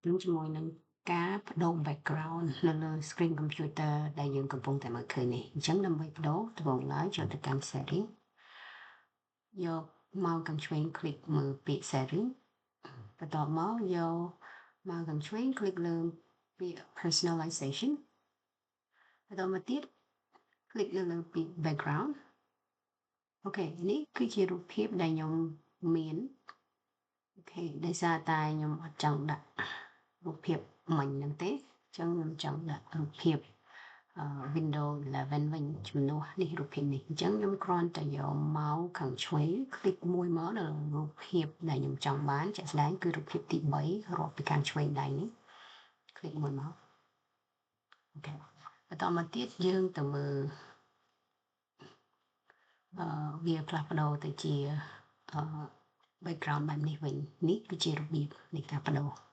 នឹងជាមួយនឹងការបដូរ background នៅលើ screen computer ដែលយើងកំពុងតែមើលឃើញនេះអញ្ចឹងដើម្បីបដូរដំបូងឡើយចូលទៅកាន់ setting យកមកខាងឆ្វេង click មើលពាក្យ setting បន្ទាប់មកយកមកខាងឆ្វេង click លើពាក្យ personalization បន្តមកទៀត click លើពាក្យ background អូខេនេះគឺជារូបភាពដែលខ្ញុំមានអូខេដោយសារតែខ្ញុំអត់ចង់ដាក់រូបភាពមិញហ្នឹងទេអញ្ចឹងខ្ញុំចង់ដាក់រូបភាព Windows 11 វិញជំនួសនេះរូបភាពនេះអញ្ចឹងខ្ញុំគ្រាន់តែយកមកខាងឆ្វេង click មួយមកដល់រូបភាពដែលខ្ញុំចង់បានជាក់ស្ដែងគឺរូបភាពទី3រាប់ពីខាងឆ្វេងដៃនេះ click មួយមកអូខេបន្តមកទៀតយើងទៅមើលវាផ្លាស់ប្ដូរទៅជាbackground បែបនេះវិញនេះគឺជារបៀបនៃការបដូរ